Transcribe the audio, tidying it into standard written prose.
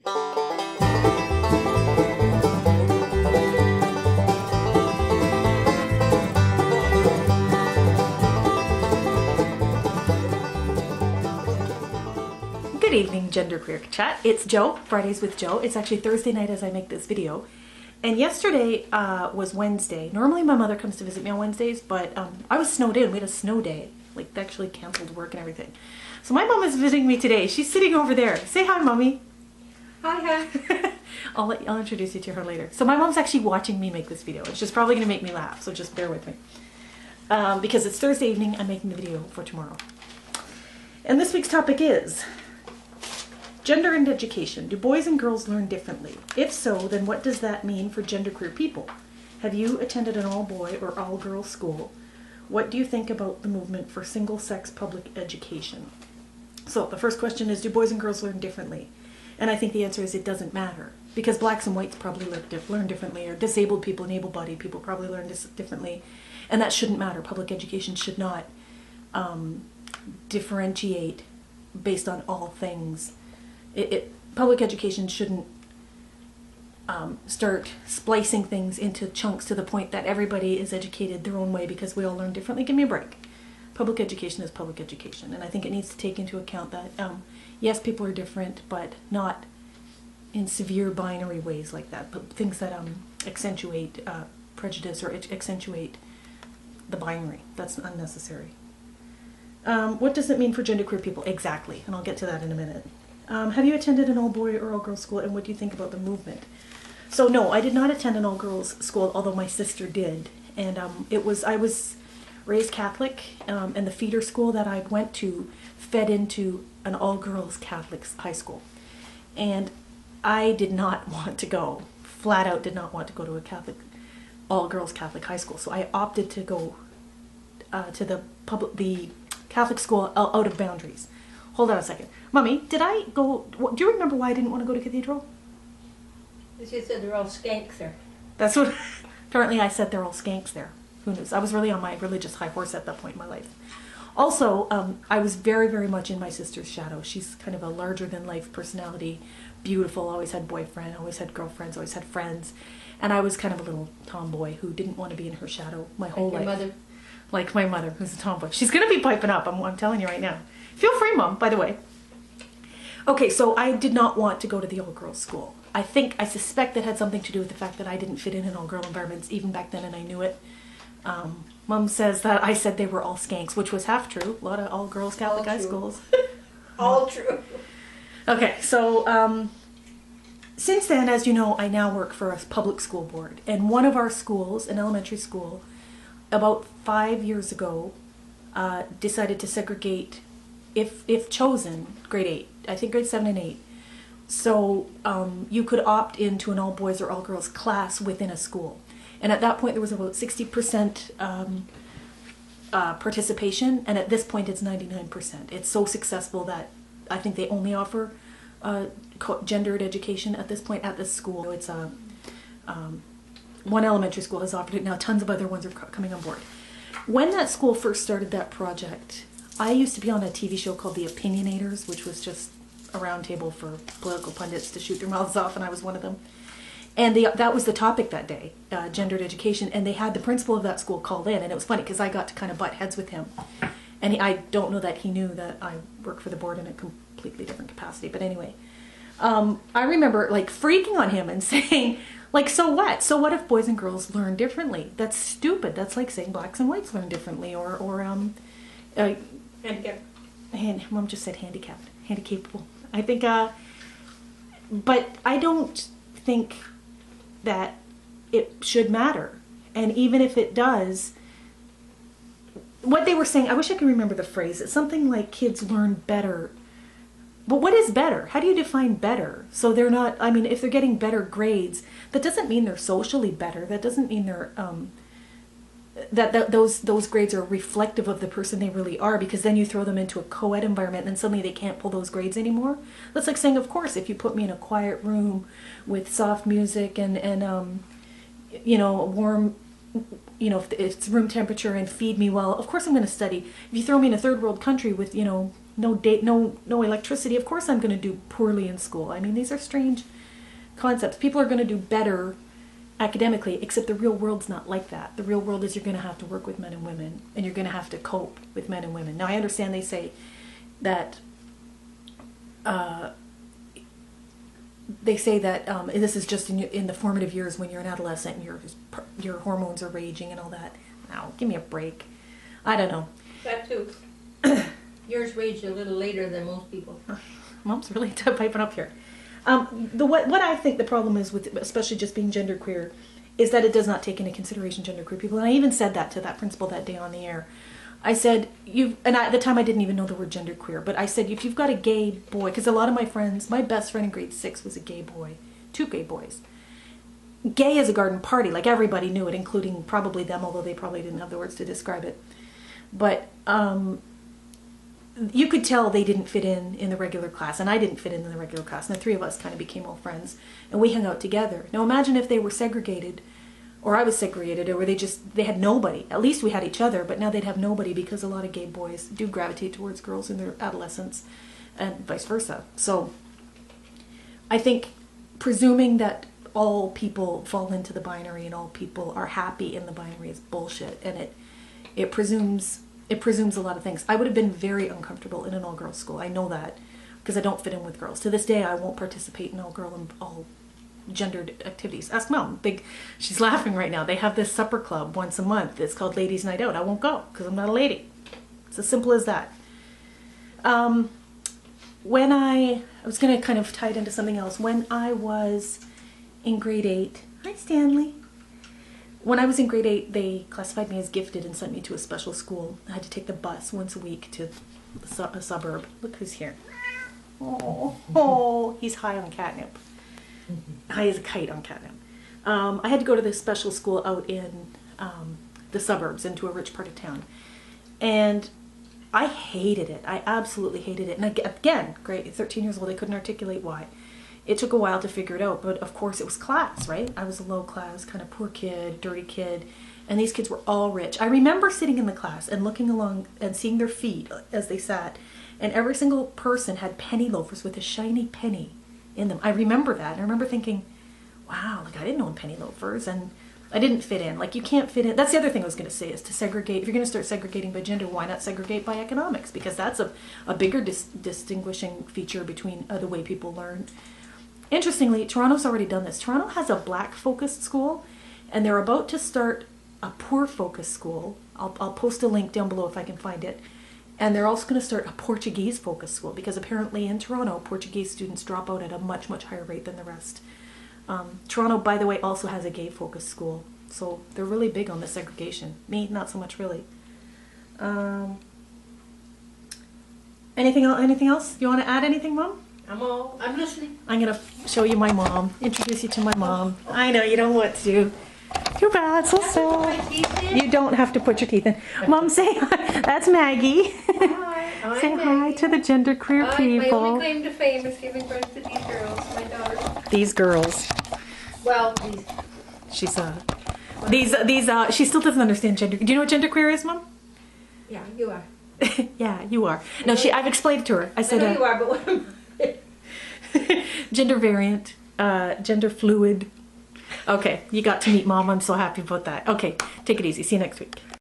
Good evening, Gender Queer Chat. It's Joe, Fridays with Joe. It's actually Thursday night as I make this video. And yesterday was Wednesday. Normally my mother comes to visit me on Wednesdays, but I was snowed in. We had a snow day. Like, they actually canceled work and everything. So my mom is visiting me today. She's sitting over there. Say hi, Mommy. Hi. I'll introduce you to her later. So my mom's actually watching me make this video. It's just probably going to make me laugh, so just bear with me. Because it's Thursday evening, I'm making the video for tomorrow. And this week's topic is gender and education. Do boys and girls learn differently? If so, then what does that mean for genderqueer people? Have you attended an all-boy or all-girl school? What do you think about the movement for single-sex public education? So the first question is, do boys and girls learn differently? And I think the answer is it doesn't matter. Because blacks and whites probably learn differently, or disabled people and able-bodied people probably learn differently. And that shouldn't matter. Public education should not differentiate based on all things. Public education shouldn't start splicing things into chunks to the point that everybody is educated their own way because we all learn differently. Give me a break. Public education is public education, and I think it needs to take into account that yes, people are different, but not in severe binary ways like that, but things that accentuate prejudice or accentuate the binary. That's unnecessary. What does it mean for genderqueer people? Exactly, and I'll get to that in a minute. Have you attended an all-boy or all-girls school, and what do you think about the movement? So no, I did not attend an all-girls school, although my sister did. And I was raised Catholic, and the feeder school that I went to fed into an all-girls Catholic high school. And I did not want to go, flat out did not want to go to a Catholic, all-girls Catholic high school. So I opted to go to the Catholic school out of boundaries. Hold on a second. Mommy, did I go... Do you remember why I didn't want to go to Cathedral? She said they're all skanks there. That's what... Apparently I said they're all skanks there. Who knows? I was really on my religious high horse at that point in my life. Also, I was very, very much in my sister's shadow. She's kind of a larger-than-life personality. Beautiful, always had boyfriend, always had girlfriends, always had friends. And I was kind of a little tomboy who didn't want to be in her shadow my whole life. Like your mother? Like my mother, who's a tomboy. She's going to be piping up, I'm telling you right now. Feel free, Mom, by the way. Okay, so I did not want to go to the all-girls school. I suspect that had something to do with the fact that I didn't fit in all-girl environments even back then, and I knew it. Mom says that I said they were all skanks, which was half true. A lot of all-girls Catholic high schools. All true. Okay, so since then, as you know, I now work for a public school board. And one of our schools, an elementary school, about 5 years ago, decided to segregate, if chosen, grade 8. I think grade 7 and 8. So you could opt into an all-boys or all-girls class within a school. And at that point there was about 60% participation, and at this point it's 99%. It's so successful that I think they only offer gendered education at this point at this school. It's one elementary school has offered it now. Tons of other ones are coming on board. When that school first started that project, I used to be on a TV show called The Opinionators, which was just a round table for political pundits to shoot their mouths off, and I was one of them. And that was the topic that day, gendered education, and they had the principal of that school called in, and it was funny because I got to kind of butt heads with him. And I don't know that he knew that I work for the board in a completely different capacity, but anyway. I remember like freaking on him and saying, like, so what? So what if boys and girls learn differently? That's stupid. That's like saying blacks and whites learn differently, or Handicapped. Mom just said handicapped, handicapable. I think, but I don't think that it should matter. And even if it does, what they were saying, I wish I could remember the phrase. It's something like kids learn better. But what is better? How do you define better? So they're not, I mean, if they're getting better grades, that doesn't mean they're socially better. That doesn't mean they're, those grades are reflective of the person they really are, because then you throw them into a co-ed environment and then suddenly they can't pull those grades anymore. That's like saying, of course, if you put me in a quiet room with soft music and you know, warm, you know, if it's room temperature and feed me well, of course I'm going to study. If you throw me in a third world country with, you know, no date, no electricity. Of course I'm going to do poorly in school. I mean, these are strange concepts. People are going to do better academically, except the real world's not like that. The real world is you're going to have to work with men and women, and you're going to have to cope with men and women. Now, I understand they say that this is just in the formative years when you're an adolescent and your hormones are raging and all that. Now, give me a break. I don't know. That too. Yours raged a little later than most people. Mom's really piping up here. What I think the problem is with, especially just being genderqueer, is that it does not take into consideration genderqueer people. And I even said that to that principal that day on the air. I said, at the time I didn't even know the word genderqueer, but I said, if you've got a gay boy, because a lot of my friends, my best friend in grade 6 was a gay boy, 2 gay boys. Gay is a garden party, like everybody knew it, including probably them, although they probably didn't have the words to describe it. But you could tell they didn't fit in the regular class, and I didn't fit in the regular class, and the 3 of us kind of became all friends, and we hung out together. Now imagine if they were segregated, or I was segregated, or they had nobody. At least we had each other, but now they'd have nobody because a lot of gay boys do gravitate towards girls in their adolescence, and vice versa. So I think presuming that all people fall into the binary and all people are happy in the binary is bullshit, and it presumes a lot of things. I would have been very uncomfortable in an all-girls school. I know that because I don't fit in with girls. To this day, I won't participate in all gendered activities. Ask Mom. She's laughing right now. They have this supper club once a month. It's called Ladies' Night Out. I won't go because I'm not a lady. It's as simple as that. When I was going to kind of tie it into something else. When I was in grade 8, hi Stanley. When I was in grade 8, they classified me as gifted and sent me to a special school. I had to take the bus once a week to a suburb. Look who's here. Oh, he's high on catnip. High as a kite on catnip. I had to go to this special school out in the suburbs, into a rich part of town. And I hated it. I absolutely hated it. And again, great, 13 years old, I couldn't articulate why. It took a while to figure it out, but of course it was class, right? I was a low class, kind of poor kid, dirty kid, and these kids were all rich. I remember sitting in the class and looking along and seeing their feet as they sat, and every single person had penny loafers with a shiny penny in them. I remember that, and I remember thinking, wow, like I didn't own penny loafers, and I didn't fit in. Like you can't fit in. That's the other thing I was going to say, is to segregate. If you're going to start segregating by gender, why not segregate by economics? Because that's a bigger distinguishing feature between the way people learn. Interestingly, Toronto's already done this. Toronto has a black-focused school, and they're about to start a poor-focused school. I'll post a link down below if I can find it. And they're also going to start a Portuguese-focused school, because apparently in Toronto, Portuguese students drop out at a much, much higher rate than the rest. Toronto, by the way, also has a gay-focused school. So they're really big on the segregation. Me, not so much really. Anything else? You want to add anything, Mom? I'm listening. I'm going to show you my mom. Introduce you to my mom. I know, you don't want to. Too bad, so sad. You don't have to put your teeth in. Mom, say hi. That's Maggie. Hi. Say hi to the genderqueer people. My only claim to fame is giving birth to these girls, my daughter. These girls. Well, she still doesn't understand gender. Do you know what genderqueer is, Mom? Yeah, you are. Yeah, you are. No, I've explained it to her. I said, I know you are, but what am I? Gender variant, gender fluid. Okay, you got to meet Mom. I'm so happy about that. Okay, take it easy. See you next week.